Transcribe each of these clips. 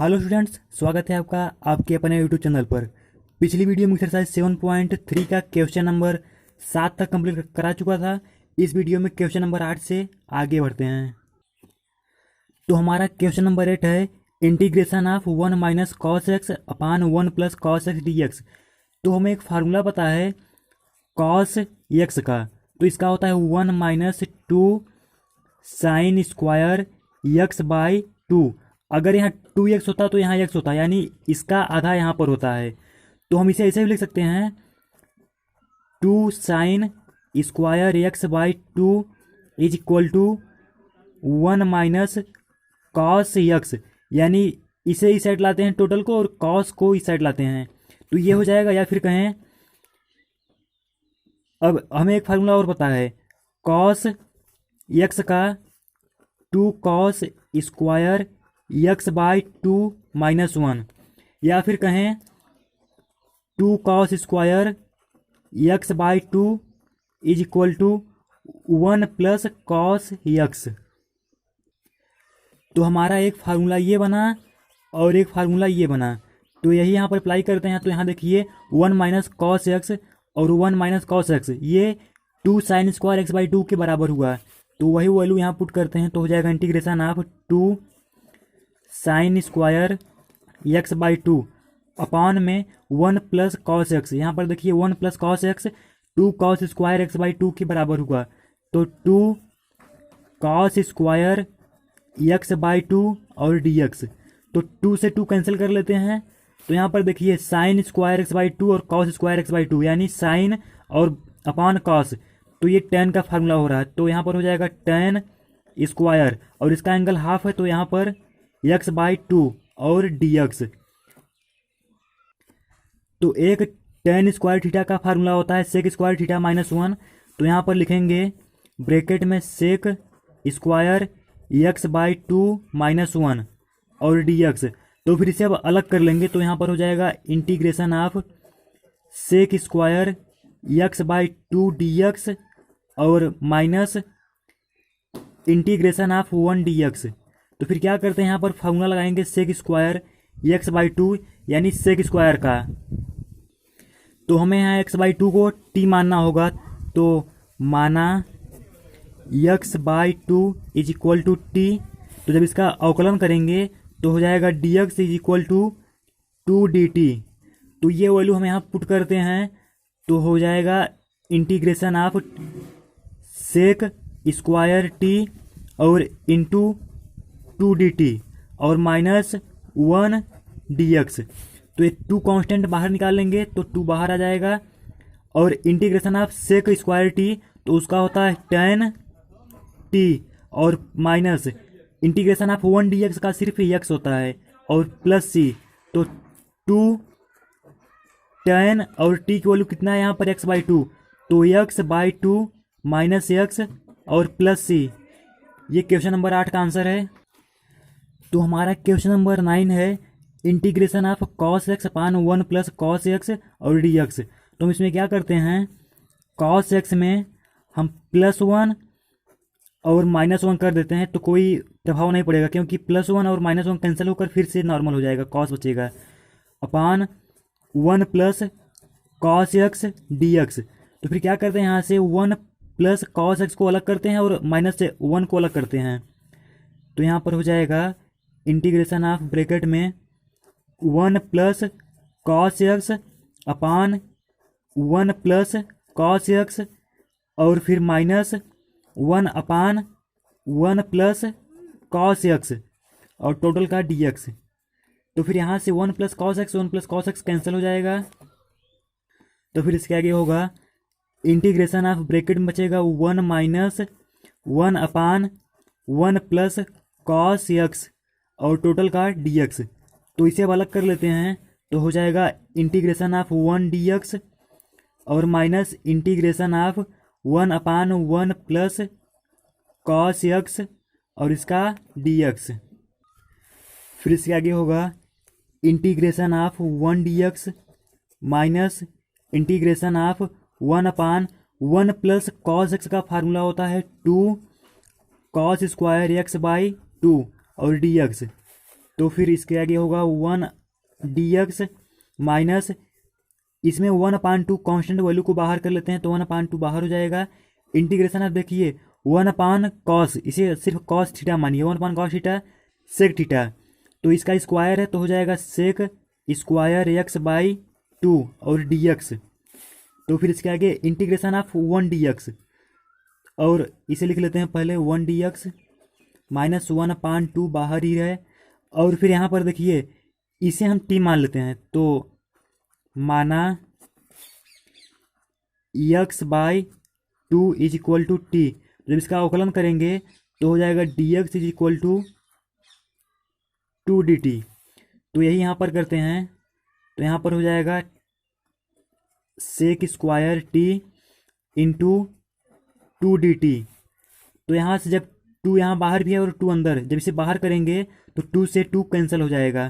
Hello students, स्वागत है आपका आपके अपने यूट्यूब चैनल पर। पिछली वीडियो में एक्सरसाइज 7.3 का क्वेश्चन नंबर 7 तक कंप्लीट करा चुका था। इस वीडियो में क्वेश्चन नंबर 8 से आगे बढ़ते हैं। तो हमारा क्वेश्चन नंबर 8 है integration of 1 minus cos x upon 1 plus cos x D x. तो हमें एक फार्मूला पता है कॉस एक्स का, तो इसका होता है 1 minus 2 sine square x by 2। अगर यहाँ 2x होता तो यहाँ x होता, यानी इसका आधा यहाँ पर होता है। तो हम इसे ऐसे भी लिख सकते हैं 2 sine square x by 2 is equal to 1 minus cos x, यानी इसे इस साइड लाते हैं टोटल को और कॉस को इस साइड लाते हैं तो ये हो जाएगा। या फिर कहें, अब हमें एक फार्मूला और पता है कॉस एक्स का 2 cos square x by 2 minus 1, या फिर कहें 2 cos square x by 2 is equal to 1 plus cos x. तो हमारा एक फार्मूला ये बना और एक फार्मूला ये बना, तो यही यहाँ पर अप्लाई करते हैं। तो यहाँ देखिए 1 माइनस कॉस एक्स और 1 माइनस कॉस एक्स ये 2 साइन स्क्वायर एक्स बाई 2 के बराबर हुआ, तो वही वैल्यू यहाँ पुट करते हैं तो हो जाएगा integration of 2 sine square x by 2 upon में 1 प्लस कॉस एक्स। यहाँ पर देखिए 1 plus cos x 2 cos square x by 2 के बराबर हुआ, तो 2 कॉस स्क्वायर एक्स बाई 2 और डी एक्स। तो 2 से 2 कैंसिल कर लेते हैं, तो यहाँ पर देखिए साइन स्क्वायर एक्स बाई 2 और कॉस स्क्वायर एक्स बाई 2, यानी साइन और अपॉन कॉस, तो ये tan का फार्मूला हो रहा है। तो यहाँ पर हो जाएगा tan स्क्वायर और इसका एंगल हाफ है, तो यहाँ पर x बाई 2 और dx। तो एक tan स्क्वायर थीटा का फार्मूला होता है सेक स्क्वायर थीटा माइनस 1, तो यहाँ पर लिखेंगे ब्रैकेट में sec square x by 2 minus 1 और dx। तो फिर इसे अब अलग कर लेंगे, तो यहाँ पर हो जाएगा integration of sec square x by 2 dx और माइनस इंटीग्रेशन ऑफ 1 dx। तो फिर क्या करते हैं, यहाँ पर फार्मूला लगाएंगे सेक स्क्वायर एक्स बाई 2, यानी सेक स्क्वायर का। तो हमें यहाँ एक्स बाई 2 को टी मानना होगा, तो माना x by 2 is equal to t. तो जब इसका अवकलन करेंगे तो हो जाएगा d x is equal to 2 d t. तो ये वैल्यू हम यहाँ पुट करते हैं, तो हो जाएगा integration of sec square t और इंटू 2 डी टी और माइनस 1 डी एक्स। तो ये 2 कांस्टेंट बाहर निकाल लेंगे तो 2 बाहर आ जाएगा, और integration of sec square t तो उसका होता है tan टी और minus integration of 1 d x का सिर्फ x होता है और प्लस सी। तो 2 tan और t की वैल्यू कितना है यहाँ पर x बाई 2, तो x बाई 2 माइनस x और प्लस सी। ये क्वेश्चन नंबर 8 का आंसर है। तो हमारा क्वेश्चन नंबर 9 है integration of cos x upon 1 plus cos x और डी एक्स। तो हम इसमें क्या करते हैं, कॉस एक्स में हम +1 और -1 कर देते हैं, तो कोई प्रभाव नहीं पड़ेगा क्योंकि +1 और -1 कैंसिल होकर फिर से नॉर्मल हो जाएगा, कॉस बचेगा, अपान 1 plus cos x D x. तो फिर क्या करते हैं, यहाँ से 1 प्लस कॉस एक्स को अलग करते हैं और माइनस से 1 को अलग करते हैं, तो यहाँ पर हो जाएगा इंटीग्रेशन ऑफ ब्रैकेट में 1 प्लस कॉस एक्स अपान 1 प्लस कॉस एक्स और फिर माइनस 1 अपान 1 प्लस कॉस एक्स और टोटल का डी एक्स। तो फिर यहाँ से 1 plus cos x 1 plus cos x cancel हो जाएगा, तो फिर इसके आगे होगा इंटीग्रेशन ऑफ ब्रैकेट में बचेगा 1 माइनस 1 अपान 1 प्लस कॉस एक्स और टोटल का डी एक्स। तो इसे अब अलग कर लेते हैं, तो हो जाएगा इंटीग्रेशन ऑफ 1 डी एक्स और minus integration of 1 upon 1 plus cos x और इसका डी एक्स। फिर इसके आगे होगा integration of 1 d x minus integration of 1 upon 1 plus cos x का फार्मूला होता है 2 कॉस स्क्वायर एक्स बाई 2 और डी एक्स। तो फिर इसके आगे होगा 1 dx माइनस, इसमें 1/2 कांस्टेंट वैल्यू को बाहर कर लेते हैं तो 1/2 बाहर हो जाएगा। इंटीग्रेशन आप देखिए 1/cos, इसे सिर्फ cos थीटा मानिए, 1/cos थीटा सेक थीटा, तो इसका स्क्वायर है तो हो जाएगा सेक स्क्वायर x/2 और dx। तो फिर इसके आगे इंटीग्रेशन ऑफ 1 dx, और इसे लिख लेते हैं पहले 1 dx माइनस 1/2 बाहर ही रहे, और फिर यहाँ पर देखिए इसे हम t मान लेते हैं तो माना x/2 is equal to T. जब इसका अवकलन करेंगे तो हो जाएगा dx is equal to 2dt। तो यही यहाँ पर करते हैं तो यहाँ पर हो जाएगा सेक स्क्वायर टी इंटू 2dt। तो यहाँ से जब 2 यहाँ बाहर भी है और 2 अंदर, जब इसे बाहर करेंगे तो 2 से 2 कैंसिल हो जाएगा,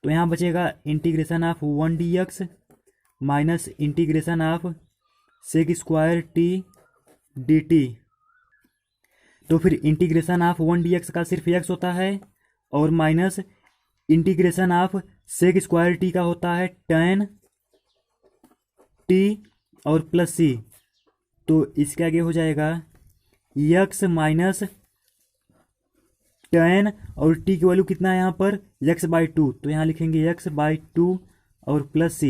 तो यहाँ बचेगा integration of 1 dx minus integration of sec square t dt। तो फिर इंटीग्रेशन ऑफ 1 dx का सिर्फ x होता है और minus integration of sec square t का होता है tan t और प्लस c। तो इसके आगे हो जाएगा x माइनस tan और t की वैल्यू कितना है यहाँ पर x/2, तो यहाँ लिखेंगे x/2 और प्लस c।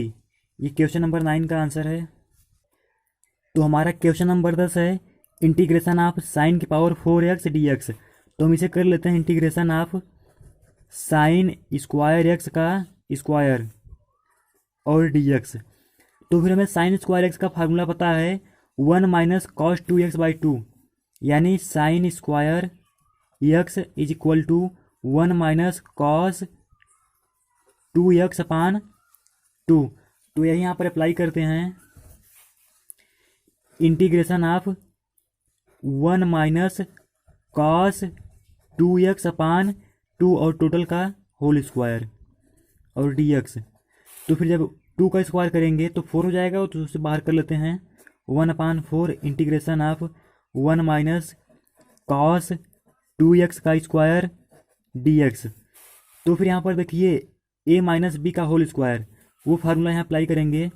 ये क्वेश्चन नंबर 9 का आंसर है। तो हमारा क्वेश्चन नंबर 10 है इंटीग्रेशन ऑफ साइन की पावर 4x dx। तो हम इसे कर लेते हैं integration of sine square x का स्क्वायर और dx। तो फिर हमें साइन स्क्वायर x का फार्मूला पता है 1 माइनस कॉस 2x/2, यानी sine square x is equal to 1 minus cos 2x/2। तो यही यहाँ पर अप्लाई करते हैं integration of 1 minus cos 2x/2 और टोटल का होल स्क्वायर और dx। तो फिर जब 2 का स्क्वायर करेंगे तो 4 हो जाएगा, तो उसे बाहर कर लेते हैं 1/4 integration of 1 minus cos 2x का स्क्वायर dx। तो फिर यहाँ पर देखिए a माइनस बी का होल स्क्वायर, वो फार्मूला यहाँ अप्लाई करेंगे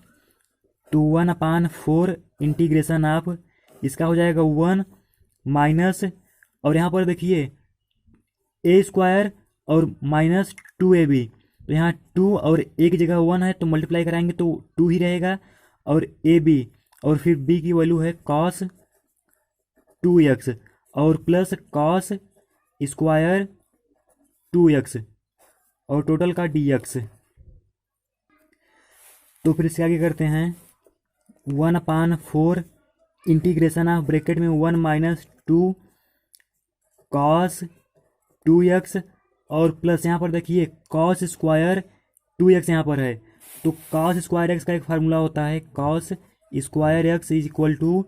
तो 1/4 इंटीग्रेशन ऑफ इसका हो जाएगा 1 माइनस, और यहाँ पर देखिए a स्क्वायर और माइनस 2ab, तो यहाँ 2 और एक जगह 1 है तो मल्टीप्लाई कराएंगे तो 2 ही रहेगा, और ab और फिर b की वैल्यू है cos 2x और प्लस cos स्क्वायर 2x और टोटल का dx। तो फिर इसके आगे करते हैं 1/4 इंटीग्रेशन ऑफ ब्रैकेट में 1 माइनस 2 cos 2x और प्लस यहाँ पर देखिए cos स्क्वायर 2x यहाँ पर है, तो cos स्क्वायर x का एक फार्मूला होता है cos square x is equal to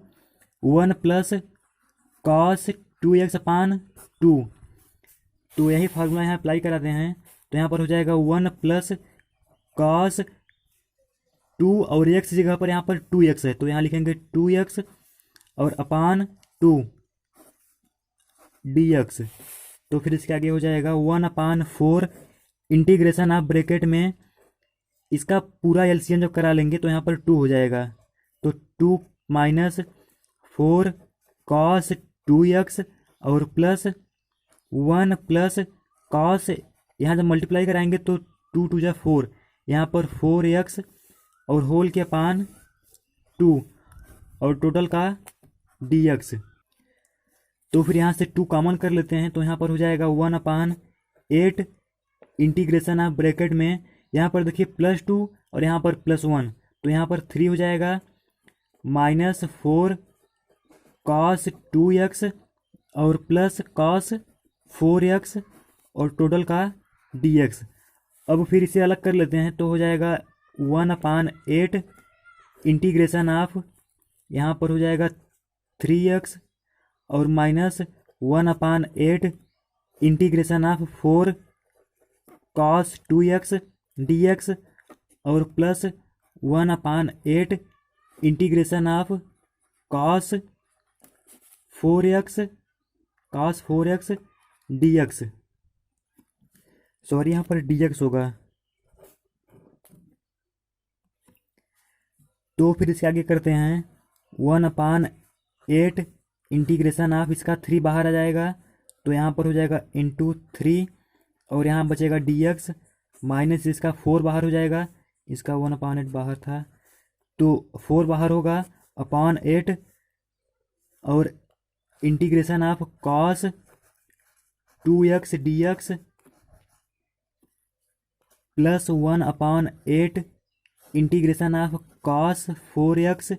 1 plus cos 2x/2। तो यही फार्मूला यहाँ अप्लाई कराते हैं तो यहाँ पर हो जाएगा 1 प्लस cos 2 और x जगह पर यहाँ पर 2x है तो यहाँ लिखेंगे 2x और अपान 2 dx। तो फिर इसके आगे हो जाएगा 1/4 इंटीग्रेशन ऑफ ब्रैकेट में इसका पूरा एलसीएम जब करा लेंगे तो यहाँ पर 2 हो जाएगा, तो 2 माइनस 4 cos 2x और प्लस 1 प्लस cos, यहाँ जब मल्टीप्लाई कराएंगे तो 2 2 जा 4, यहाँ पर 4x और होल के अपान 2 और टोटल का dx। तो फिर यहाँ से 2 कॉमन कर लेते हैं तो यहाँ पर हो जाएगा 1/8 इंटीग्रेशन ऑफ ब्रैकेट में, यहाँ पर देखिए +2 और यहाँ पर +1, तो यहाँ पर 3 हो जाएगा माइनस 4 cos 2x और प्लस cos 4x और टोटल का dx। अब फिर इसे अलग कर लेते हैं तो हो जाएगा 1/8 इंटीग्रेशन ऑफ, यहाँ पर हो जाएगा 3x और minus 1/8 integration of 4 cos 2x dx और plus 1/8 integration of cos 4x dx। Sorry यहाँ पर dx होगा। तो फिर इसके आगे करते हैं 1/8 इंटीग्रेशन ऑफ, इसका 3 बाहर आ जाएगा तो यहाँ पर हो जाएगा इंटू 3, और यहाँ बचेगा dx माइनस इसका 4 बाहर हो जाएगा, इसका 1/8 बाहर था तो 4 बाहर होगा अपॉन 8, और integration of cos 2x dx plus 1/8 integration of cos 4x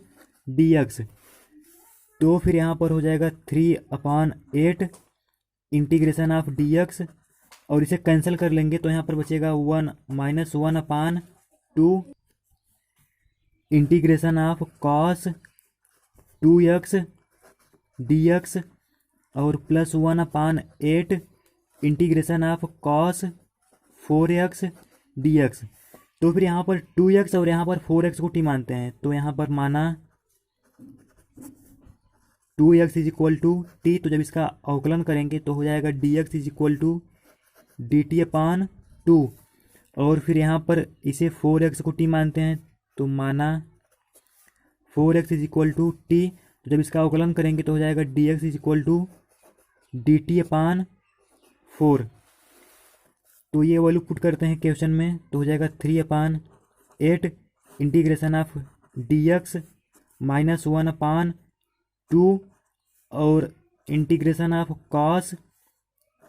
dx। तो फिर यहाँ पर हो जाएगा 3/8 इंटीग्रेशन ऑफ dx, और इसे कैंसिल कर लेंगे तो यहाँ पर बचेगा 1 minus 1/2 integration of cos 2x dx और plus 1/8 integration of cos 4x dx। तो फिर यहाँ पर 2x और यहाँ पर 4x को टी मानते हैं, तो यहाँ पर माना 2x is equal to t, तो जब इसका अवकलन करेंगे तो हो जाएगा dx is equal to dt/2, और फिर यहाँ पर इसे 4x को टी मानते हैं तो माना 4x is equal to t, तो जब इसका अवकलन करेंगे तो हो जाएगा dx is equal to dt/4। तो ये वैल्यू पुट करते हैं क्वेश्चन में तो हो जाएगा 3/8 इंटीग्रेशन ऑफ dx माइनस 1/2 और इंटीग्रेशन ऑफ कॉस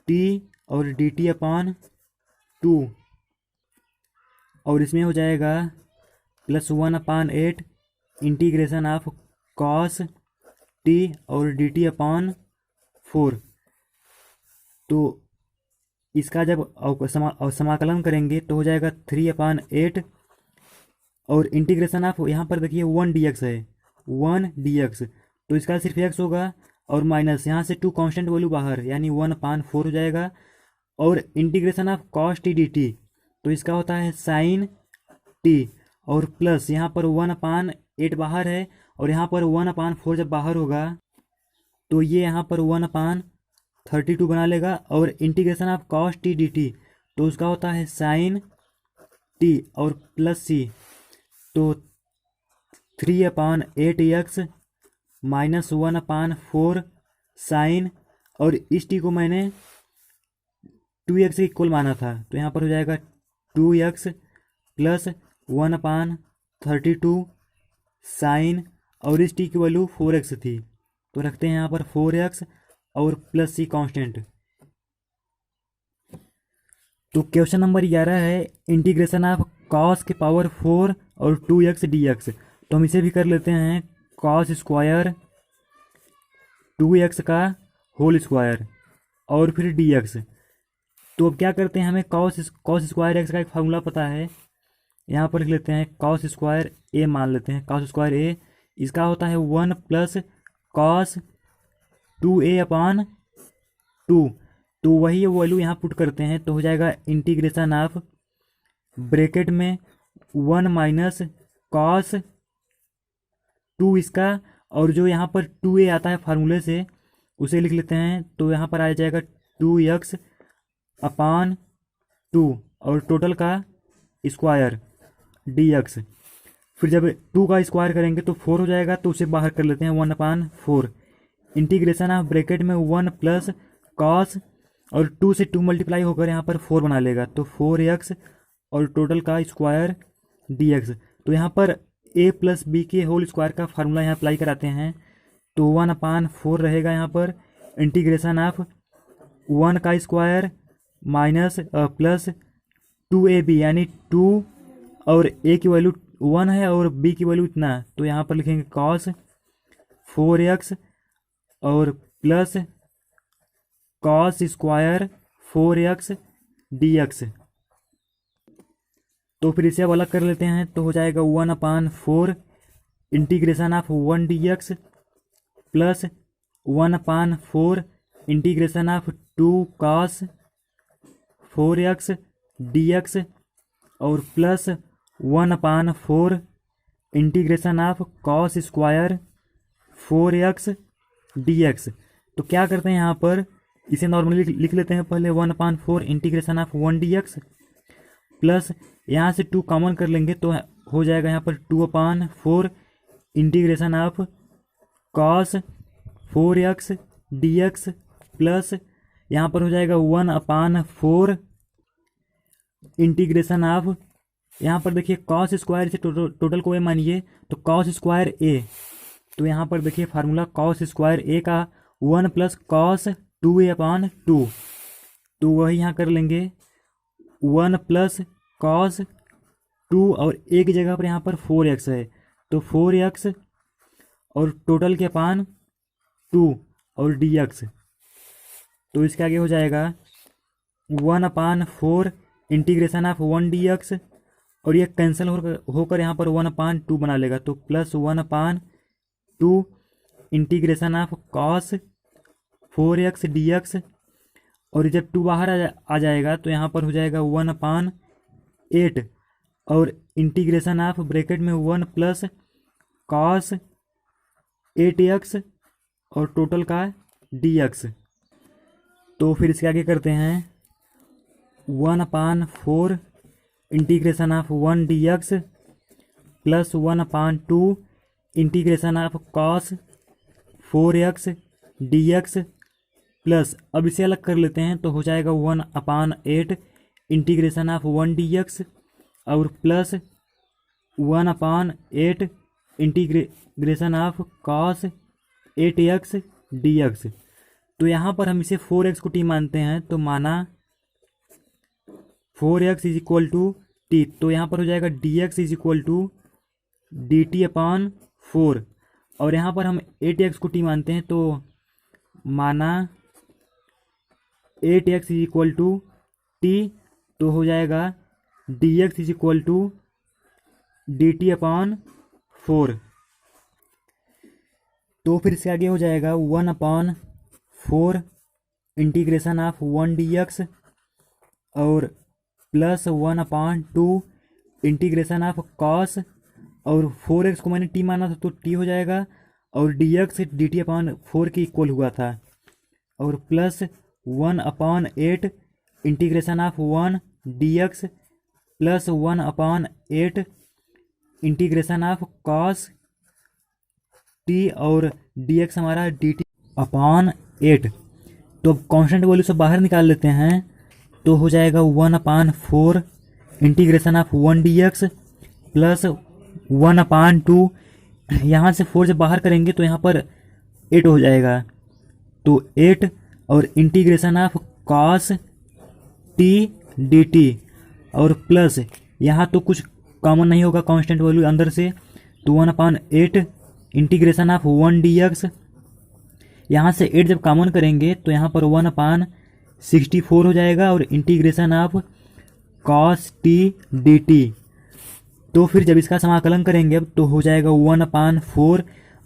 t और dt/2, और इसमें हो जाएगा plus 1/8 integration of cos t और dt/4। तो इसका जब समाकलन करेंगे तो हो जाएगा 3/8 और इंटीग्रेशन ऑफ, यहाँ पर देखिए 1 dx है, 1 dx, तो इसका सिर्फ x होगा और माइनस यहाँ से 2 कांस्टेंट वैल्यू बाहर यानी 1/4 हो जाएगा, और integration of cos t dt, तो इसका होता है साइन t, और प्लस यहाँ पर 1/8 बाहर है और यहाँ पर 1/4 जब बाहर होगा तो ये यहाँ पर 1/32 बना लेगा, और integration of cos T D t तो उसका होता है साइन टी और प्लस सी, तो 3/8x माइनस 1/4 साइन, और इस टी को मैंने 2x के इक्वल माना था तो यहाँ पर हो जाएगा 2x प्लस 1/32 साइन, और इस टी की वैल्यू 4x थी तो रखते हैं यहाँ पर 4x और प्लस सी कांस्टेंट। तो क्वेश्चन नंबर 11 है इंटीग्रेशन ऑफ कॉस के पावर 4 और 2x dx, तो हम इसे भी कर लेते हैं कॉस स्क्वायर 2x का होल स्क्वायर और फिर dx। तो अब क्या करते हैं, हमें कॉस स्क्वायर x का एक फार्मूला पता है, यहाँ पर लिख लेते हैं कॉस स्क्वायर a मान लेते हैं, कॉस स्क्वायर a इसका होता है 1 प्लस कॉस 2a/2, तो वही वैल्यू यहाँ पुट करते हैं तो हो जाएगा इंटीग्रेशन ऑफ ब्रैकेट में 1 माइनस कॉस 2 इसका, और जो यहाँ पर 2a आता है फार्मूले से उसे लिख लेते हैं तो यहाँ पर आ जाएगा 2x/2 और टोटल का स्क्वायर dx। फिर जब 2 का स्क्वायर करेंगे तो 4 हो जाएगा तो उसे बाहर कर लेते हैं 1/4, इंटीग्रेशन ऑफ ब्रैकेट में 1 प्लस कॉस और 2 से 2 मल्टीप्लाई होकर यहाँ पर 4 बना लेगा तो 4x और टोटल का स्क्वायर dx। तो यहाँ पर a प्लस बी के होल स्क्वायर का फार्मूला यहाँ अप्लाई कराते हैं तो 1/4 रहेगा यहाँ पर, इंटीग्रेशन ऑफ 1 का स्क्वायर माइनस प्लस 2ab यानी 2 और a की वैल्यू 1 है और b की वैल्यू इतना, तो यहाँ पर लिखेंगे कॉस 4x और plus cos square 4x dx। तो फिर इसे अब अलग कर लेते हैं तो हो जाएगा 1/4 integration of 1 dx plus 1/4 integration of 2 cos 4x dx और plus 1/4 integration of cos square 4x dx। तो क्या करते हैं यहाँ पर इसे नॉर्मली लिख लेते हैं पहले 1/4 इंटीग्रेशन ऑफ 1 dx प्लस यहाँ से 2 कॉमन कर लेंगे तो हो जाएगा यहाँ पर 2/4 integration of cos 4x dx plus यहाँ पर हो जाएगा 1/4 इंटीग्रेशन ऑफ, यहाँ पर देखिए cos स्क्वायर से टोटल को ए मानिए तो cos स्क्वायर ए, तो यहाँ पर देखिए फार्मूला cos स्क्वायर ए का 1 + cos 2a/2, तो वही यहाँ कर लेंगे 1 + cos 2 और ए की जगह पर यहाँ पर 4x है तो 4x और टोटल के अपान 2 और dx, तो इसके आगे हो जाएगा 1/4 इंटीग्रेशन ऑफ 1 dx और ये कैंसिल होकर यहाँ पर 1/2 बना लेगा तो plus 1/2 integration of cos 4x dx और जब 2 बाहर आ जाएगा तो यहाँ पर हो जाएगा 1/8 और इंटीग्रेशन ऑफ ब्रैकेट में 1 + cos 8x और टोटल का dx, तो फिर इसके आगे करते हैं 1/4 integration of 1 dx plus 1/2 integration of cos 4x dx plus, अब इसे अलग कर लेते हैं तो हो जाएगा 1/8 इंटीग्रेशन ऑफ 1 dx और plus 1/8 integration of cos 8x dx, तो यहाँ पर हम इसे 4x को t मानते हैं तो माना 4x = t, तो यहाँ पर हो जाएगा dx = dt/4 और यहाँ पर हम 8x को t मानते हैं तो माना 8x = t, तो हो जाएगा dx = dt/4, तो फिर इसके आगे हो जाएगा 1/4 इंटीग्रेशन ऑफ 1 dx और प्लस 1/2 इंटीग्रेशन ऑफ cos और 4x को मैंने t माना था तो t हो जाएगा और dx dt/4 के इक्वल हुआ था और plus 1/8 integration of 1 dx plus 1/8 integration of cos t और dx हमारा dt/8, तो अब कांस्टेंट वैल्यू से बाहर निकाल लेते हैं तो हो जाएगा 1/4 इंटीग्रेशन ऑफ 1 dx प्लस 1/2, यहाँ से 4 से बाहर करेंगे तो यहाँ पर 8 हो जाएगा तो 8 और integration of cos t dt और प्लस यहाँ तो कुछ कॉमन नहीं होगा कांस्टेंट वैल्यू अंदर से तो 1/8 इंटीग्रेशन ऑफ 1 dx, यहाँ से 8 जब कॉमन करेंगे तो यहाँ पर 1/64 हो जाएगा और integration of cos t dt, तो फिर जब इसका समाकलन करेंगे अब तो हो जाएगा 1/4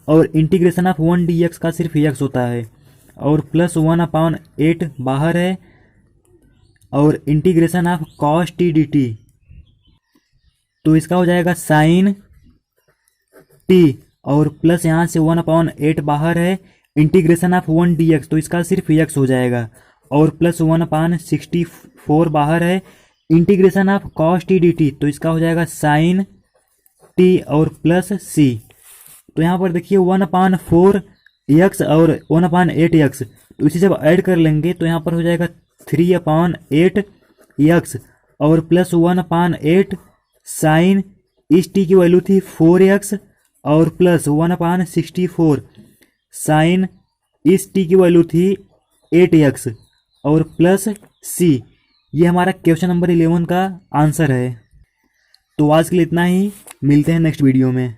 और इंटीग्रेशन ऑफ 1 dx का सिर्फ x होता है और प्लस 1/8 बाहर है और integration of cos t dt, तो इसका हो जाएगा sin t और प्लस यहाँ से 1/8 बाहर है इंटीग्रेशन ऑफ 1 dx, तो इसका सिर्फ x हो जाएगा और प्लस 1/64 बाहर है integration of cos t dt, तो इसका हो जाएगा sin t और प्लस c, तो यहाँ पर देखिए 1/4 x और 1/8 x, तो इसे जब ऐड कर लेंगे तो यहाँ पर हो जाएगा 3/8 x और प्लस 1/8 sin इस t की वैल्यू थी 4x और प्लस 1/64 sin इस t की वैल्यू थी 8x और प्लस c, ये हमारा क्वेश्चन नंबर 11 का आंसर है। तो आज के लिए इतना ही, मिलते हैं नेक्स्ट वीडियो में।